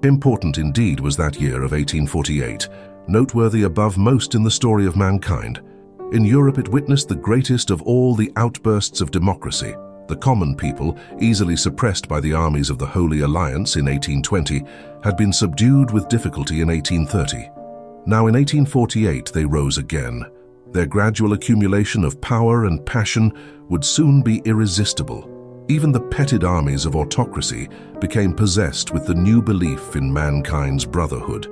Important indeed was that year of 1848, noteworthy above most in the story of mankind. In Europe it witnessed the greatest of all the outbursts of democracy. The common people, easily suppressed by the armies of the Holy Alliance in 1820, had been subdued with difficulty in 1830. Now in 1848 they rose again. Their gradual accumulation of power and passion would soon be irresistible. Even the petted armies of autocracy became possessed with the new belief in mankind's brotherhood.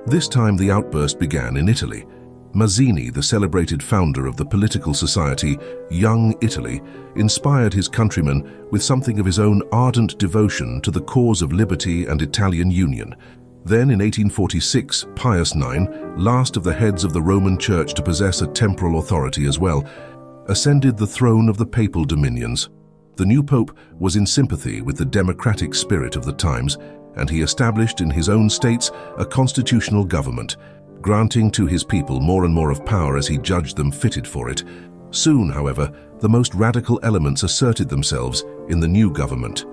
This time the outburst began in Italy. Mazzini, the celebrated founder of the political society Young Italy, inspired his countrymen with something of his own ardent devotion to the cause of liberty and Italian union. Then in 1846, Pius IX, last of the heads of the Roman Church to possess a temporal authority as well, ascended the throne of the papal dominions. The new pope was in sympathy with the democratic spirit of the times, and he established in his own states a constitutional government, granting to his people more and more of power as he judged them fitted for it. Soon, however, the most radical elements asserted themselves in the new government.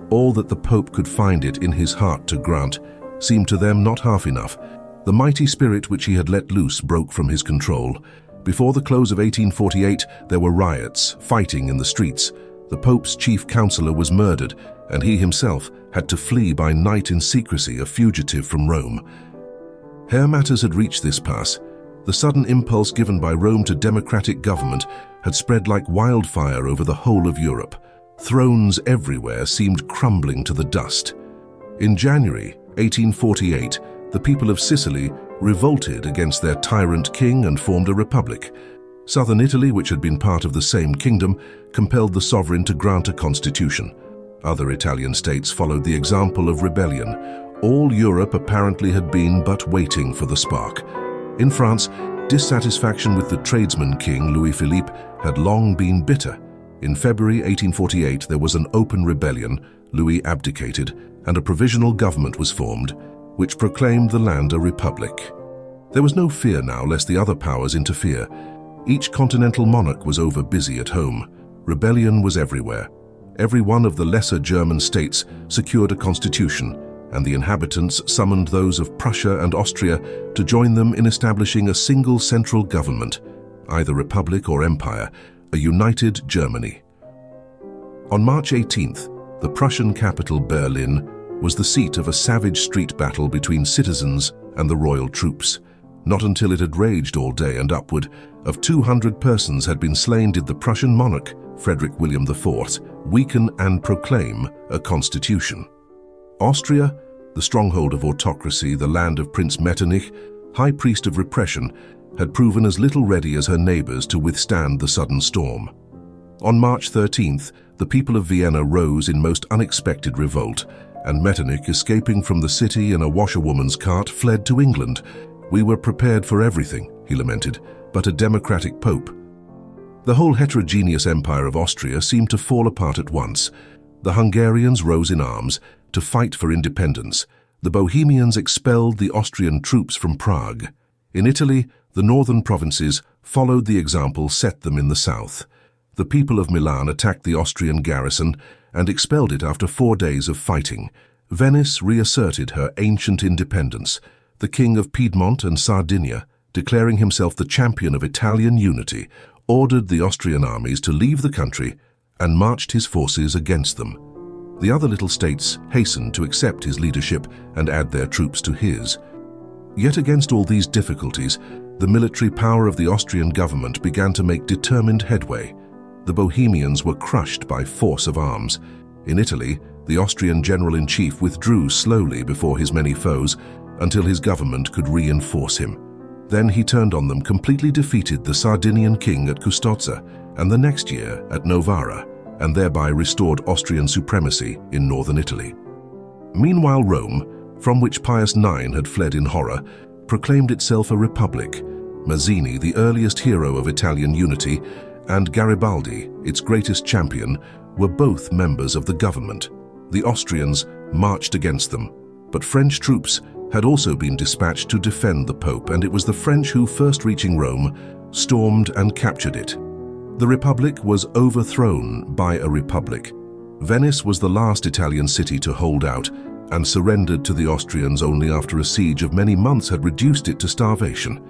All that the pope could find it in his heart to grant seemed to them not half enough. The mighty spirit which he had let loose broke from his control. Before the close of 1848, there were riots, fighting in the streets. The Pope's chief counselor was murdered, and he himself had to flee by night in secrecy, a fugitive from Rome. Ere matters had reached this pass, the sudden impulse given by Rome to democratic government had spread like wildfire over the whole of Europe. Thrones everywhere seemed crumbling to the dust. In January 1848, the people of Sicily revolted against their tyrant king and formed a republic. Southern Italy, which had been part of the same kingdom, compelled the sovereign to grant a constitution. Other Italian states followed the example of rebellion. All Europe apparently had been but waiting for the spark. In France, dissatisfaction with the tradesman king Louis-Philippe had long been bitter. In February 1848, there was an open rebellion. Louis abdicated, and a provisional government was formed, which proclaimed the land a republic. There was no fear now lest the other powers interfere. Each continental monarch was over-busy at home. Rebellion was everywhere. Every one of the lesser German states secured a constitution, and the inhabitants summoned those of Prussia and Austria to join them in establishing a single central government, either republic or empire, a united Germany. On March 18th, the Prussian capital Berlin was the seat of a savage street battle between citizens and the royal troops. Not until it had raged all day and upward of 200 persons had been slain did the Prussian monarch, Frederick William IV, weaken and proclaim a constitution. Austria, the stronghold of autocracy, the land of Prince Metternich, high priest of repression, had proven as little ready as her neighbors to withstand the sudden storm. On March 13th, the people of Vienna rose in most unexpected revolt, and Metternich, escaping from the city in a washerwoman's cart, fled to England. "We were prepared for everything," he lamented, "but a democratic pope." The whole heterogeneous empire of Austria seemed to fall apart at once. The Hungarians rose in arms to fight for independence. The Bohemians expelled the Austrian troops from Prague. In Italy, the northern provinces followed the example set them in the south. The people of Milan attacked the Austrian garrison and expelled it after 4 days of fighting. Venice reasserted her ancient independence. The King of Piedmont and Sardinia, declaring himself the champion of Italian unity, ordered the Austrian armies to leave the country and marched his forces against them. The other little states hastened to accept his leadership and add their troops to his. Yet against all these difficulties, the military power of the Austrian government began to make determined headway. The Bohemians were crushed by force of arms. In Italy, the Austrian general-in-chief withdrew slowly before his many foes until his government could reinforce him. Then he turned on them, completely defeated the Sardinian king at Custozza, and the next year at Novara, and thereby restored Austrian supremacy in northern Italy. Meanwhile, Rome, from which Pius IX had fled in horror, proclaimed itself a republic. Mazzini, the earliest hero of Italian unity, and Garibaldi, its greatest champion, were both members of the government. The Austrians marched against them, but French troops had also been dispatched to defend the Pope, and it was the French who, first reaching Rome, stormed and captured it. The Republic was overthrown by a republic. Venice was the last Italian city to hold out, and surrendered to the Austrians only after a siege of many months had reduced it to starvation.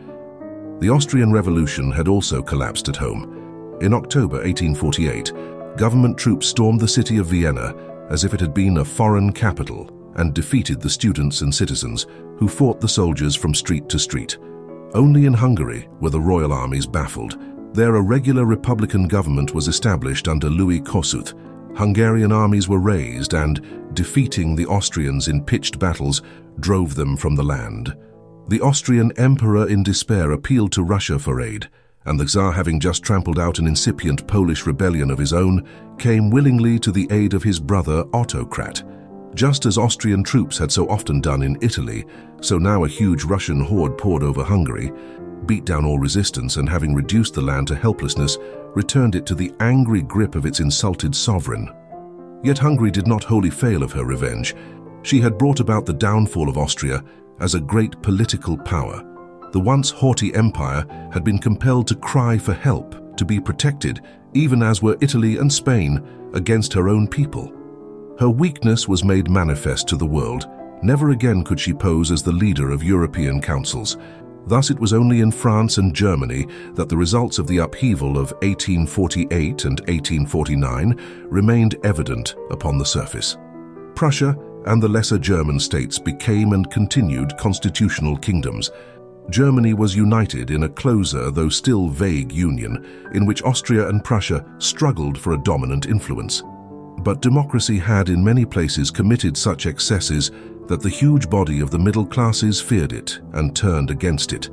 The Austrian Revolution had also collapsed at home. In October 1848, government troops stormed the city of Vienna as if it had been a foreign capital and defeated the students and citizens who fought the soldiers from street to street. Only in Hungary were the royal armies baffled. There a regular republican government was established under Louis Kossuth. Hungarian armies were raised and, defeating the Austrians in pitched battles, drove them from the land. The Austrian emperor in despair appealed to Russia for aid, and the Tsar, having just trampled out an incipient Polish rebellion of his own, came willingly to the aid of his brother autocrat. Just as Austrian troops had so often done in Italy, so now a huge Russian horde poured over Hungary, beat down all resistance, and having reduced the land to helplessness, returned it to the angry grip of its insulted sovereign. Yet Hungary did not wholly fail of her revenge. She had brought about the downfall of Austria as a great political power. The once haughty empire had been compelled to cry for help, to be protected, even as were Italy and Spain, against her own people. Her weakness was made manifest to the world. Never again could she pose as the leader of European councils. Thus it was only in France and Germany that the results of the upheaval of 1848 and 1849 remained evident upon the surface. Prussia and the lesser German states became and continued constitutional kingdoms. Germany was united in a closer, though still vague, union in which Austria and Prussia struggled for a dominant influence. But democracy had in many places committed such excesses that the huge body of the middle classes feared it and turned against it.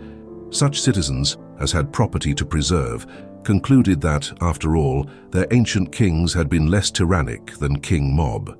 Such citizens as had property to preserve concluded that, after all, their ancient kings had been less tyrannic than King Mob.